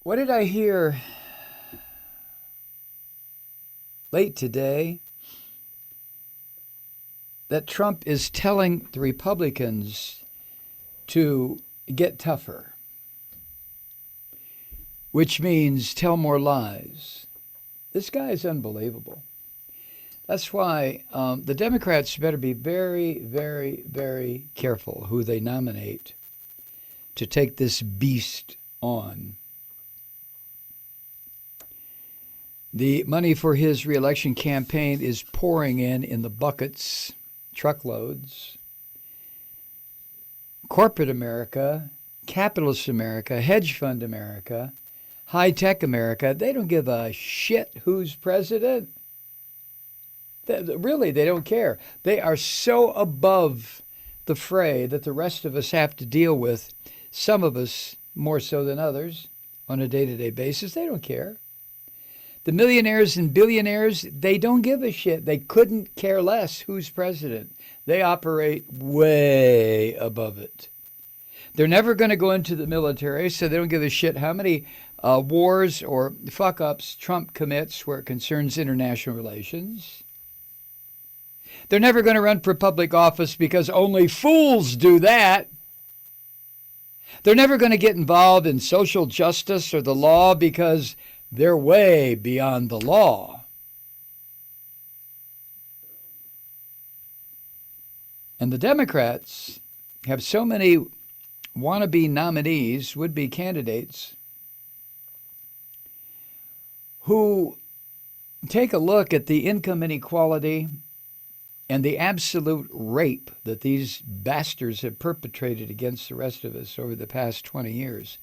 What did I hear late today? That Trump is telling the Republicans to get tougher, which means tell more lies. This guy is unbelievable. That's why the Democrats better be very, very, very careful who they nominate to take this beast on. The money for his reelection campaign is pouring in the buckets, truckloads. Corporate America, capitalist America, hedge fund America, high tech America, they don't give a shit who's president. Really, they don't care. They are so above the fray that the rest of us have to deal with, some of us more so than others, on a day to day basis. They don't care. The millionaires and billionaires, they don't give a shit. They couldn't care less who's president. They operate way above it. They're never going to go into the military, so they don't give a shit how many wars or fuck ups Trump commits where it concerns international relations. They're never going to run for public office because only fools do that. They're never going to get involved in social justice or the law because they're way beyond the law. And the Democrats have so many wannabe nominees, would-be candidates, who take a look at the income inequality and the absolute rape that these bastards have perpetrated against the rest of us over the past 20 years.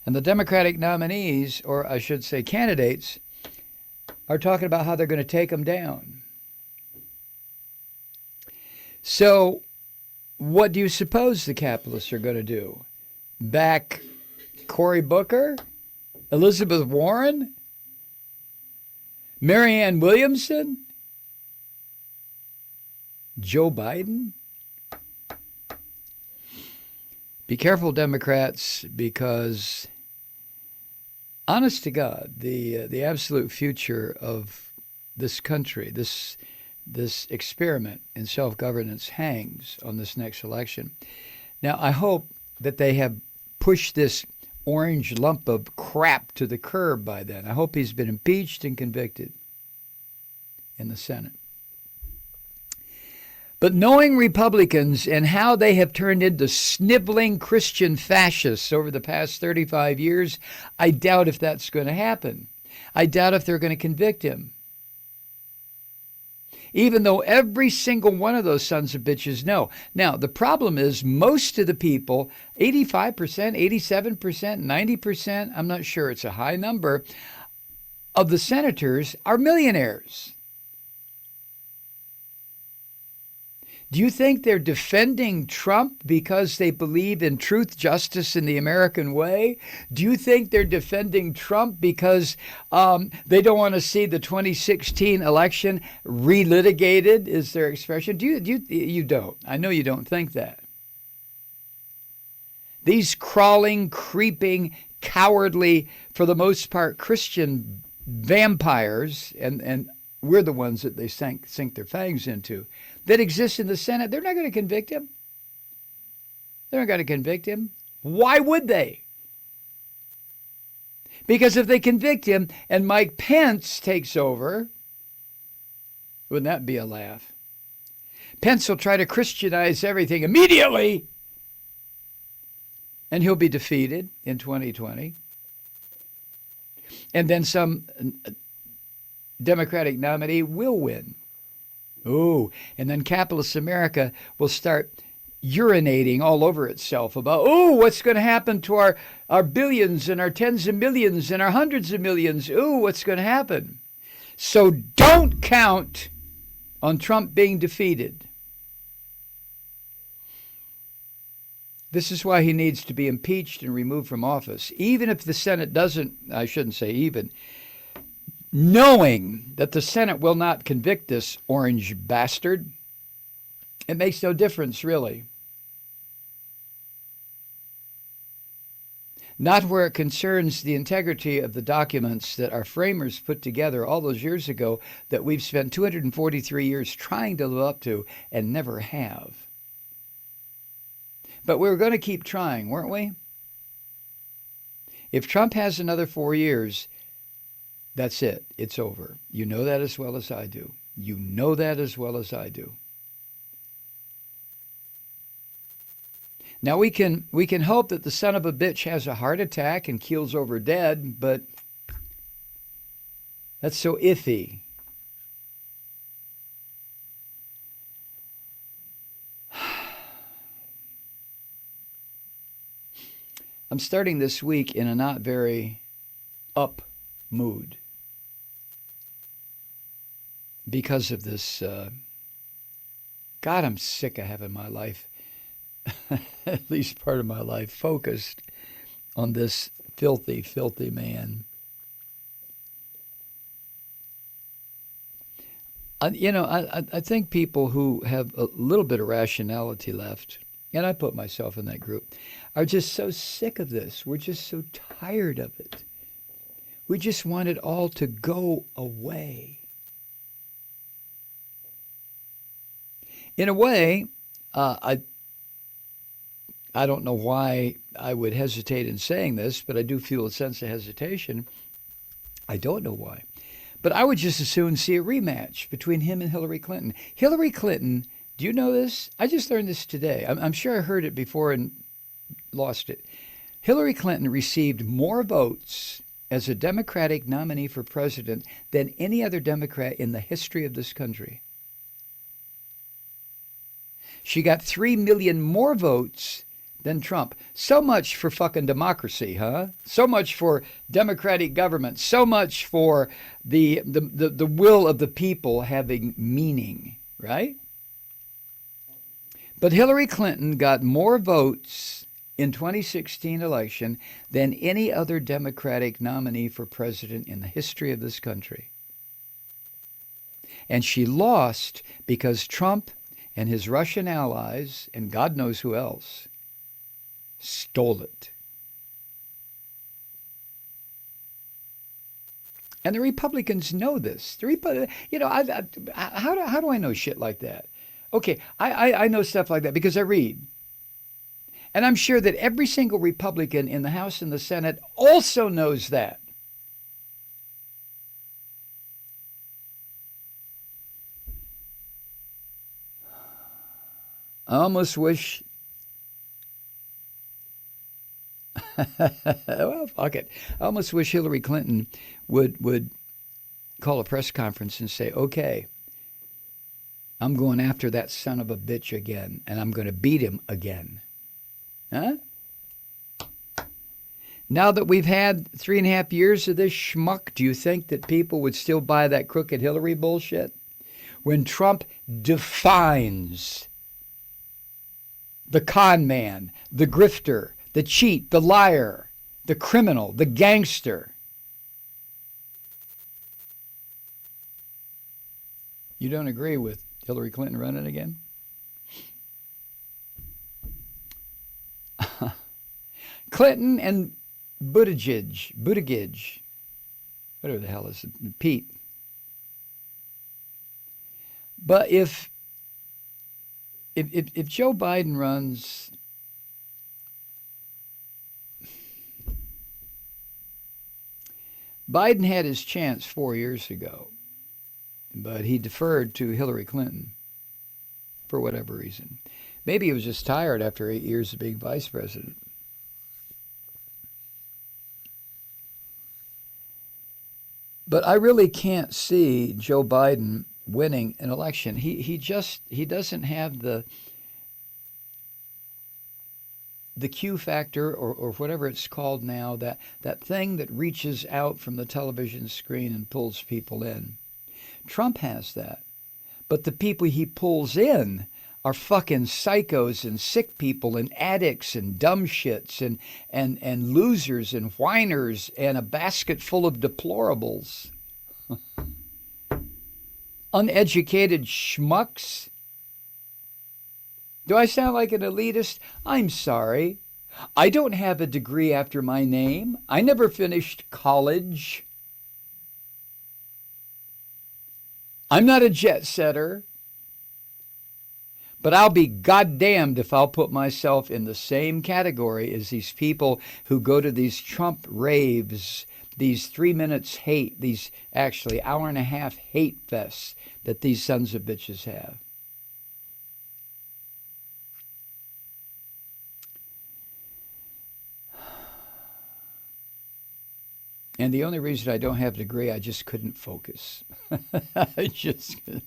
And the Democratic nominees, or I should say candidates, are talking about how they're going to take them down. So, what do you suppose the capitalists are going to do? Back Cory Booker? Elizabeth Warren? Marianne Williamson? Joe Biden? Be careful, Democrats, because honest to God, the absolute future of this country, this experiment in self-governance hangs on this next election. Now, I hope that they have pushed this orange lump of crap to the curb by then. I hope he's been impeached and convicted in the Senate. But knowing Republicans and how they have turned into sniveling Christian fascists over the past 35 years, I doubt if that's going to happen. I doubt if they're going to convict him. Even though every single one of those sons of bitches know. Now, the problem is most of the people, 85%, 87%, 90%, I'm not sure, it's a high number, of the senators are millionaires. Do you think they're defending Trump because they believe in truth, justice, and the American way? Do you think they're defending Trump because they don't want to see the 2016 election relitigated, is their expression? You don't. I know you don't think that. These crawling, creeping, cowardly, for the most part, Christian vampires, and we're the ones that they sink their fangs into, that exist in the Senate, they're not going to convict him. They're not going to convict him. Why would they? Because if they convict him and Mike Pence takes over, wouldn't that be a laugh? Pence will try to Christianize everything immediately, and he'll be defeated in 2020. And then some Democratic nominee will win. Ooh, and then capitalist America will start urinating all over itself about, what's going to happen to our billions and our tens of millions and our hundreds of millions? What's going to happen? So don't count on Trump being defeated. This is why he needs to be impeached and removed from office. Even if the Senate doesn't, I shouldn't say even, knowing that the Senate will not convict this orange bastard, it makes no difference, really. Not where it concerns the integrity of the documents that our framers put together all those years ago that we've spent 243 years trying to live up to and never have. But we were going to keep trying, weren't we? If Trump has another 4 years, that's it. It's over. You know that as well as I do. You know that as well as I do. Now we can hope that the son of a bitch has a heart attack and keels over dead, but that's so iffy. I'm starting this week in a not very up mood because of this. God, I'm sick of having my life, at least part of my life, focused on this filthy, filthy man. I think people who have a little bit of rationality left, and I put myself in that group, are just so sick of this. We're just so tired of it. We just want it all to go away. In a way, I don't know why I would hesitate in saying this, but I do feel a sense of hesitation. I don't know why. But I would just as soon see a rematch between him and Hillary Clinton. Hillary Clinton, do you know this? I just learned this today. I'm sure I heard it before and lost it. Hillary Clinton received more votes as a Democratic nominee for president than any other Democrat in the history of this country. She got 3 million more votes than Trump. So much for fucking democracy, huh? So much for democratic government. So much for the will of the people having meaning, right? But Hillary Clinton got more votes in 2016 election than any other Democratic nominee for president in the history of this country. And she lost because Trump and his Russian allies, and God knows who else, stole it. And the Republicans know this. How do I know shit like that? Okay, I know stuff like that because I read. And I'm sure that every single Republican in the House and the Senate also knows that. I almost wish, well, fuck it. I almost wish Hillary Clinton would call a press conference and say, okay, I'm going after that son of a bitch again, and I'm going to beat him again. Huh? Now that we've had 3.5 years of this schmuck, do you think that people would still buy that crooked Hillary bullshit? When Trump defines the con man, the grifter, the cheat, the liar, the criminal, the gangster. You don't agree with Hillary Clinton running again? Clinton and Buttigieg, whatever the hell is it, Pete. But if Joe Biden runs, Biden had his chance 4 years ago, but he deferred to Hillary Clinton for whatever reason. Maybe he was just tired after 8 years of being vice president. But I really can't see Joe Biden winning an election. He doesn't have the Q factor or whatever it's called now, that thing that reaches out from the television screen and pulls people in. Trump has that. But the people he pulls in are fucking psychos and sick people and addicts and dumb shits and losers and whiners and a basket full of deplorables. Uneducated schmucks. Do I sound like an elitist? I'm sorry. I don't have a degree after my name. I never finished college. I'm not a jet setter. But I'll be goddamned if I'll put myself in the same category as these people who go to these Trump raves, these 3 minutes hate, these actually hour and a half hate fests that these sons of bitches have. And the only reason I don't have a degree, I just couldn't focus. I just couldn't.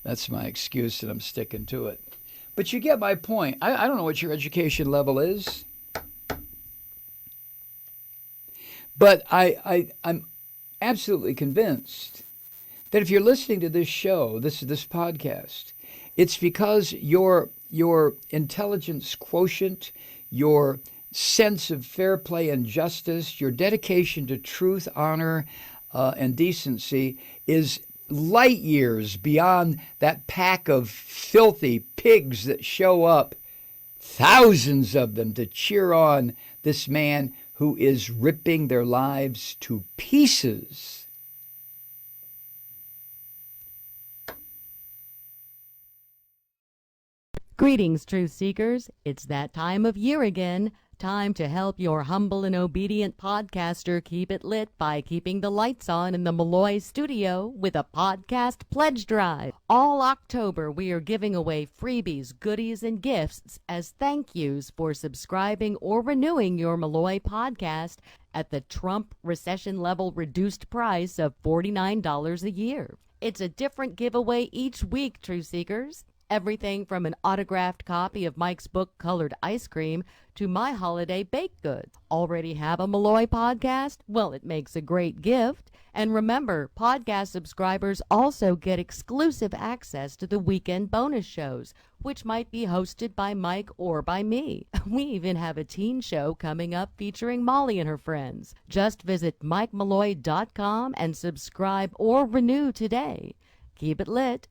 That's my excuse, and I'm sticking to it. But you get my point. I don't know what your education level is. But I'm absolutely convinced that if you're listening to this show, this podcast, it's because your intelligence quotient, your sense of fair play and justice, your dedication to truth, honor, and decency is light years beyond that pack of filthy pigs that show up, thousands of them, to cheer on this man who is ripping their lives to pieces. Greetings, truth seekers. It's that time of year again. Time to help your humble and obedient podcaster keep it lit by keeping the lights on in the Malloy studio with a podcast pledge drive. All October, we are giving away freebies, goodies, and gifts as thank yous for subscribing or renewing your Malloy podcast at the Trump recession level reduced price of $49 a year. It's a different giveaway each week, truth seekers. Everything from an autographed copy of Mike's book, Colored Ice Cream, to my holiday baked goods. Already have a Malloy podcast? Well, it makes a great gift. And remember, podcast subscribers also get exclusive access to the weekend bonus shows, which might be hosted by Mike or by me. We even have a teen show coming up featuring Molly and her friends. Just visit MikeMalloy.com and subscribe or renew today. Keep it lit.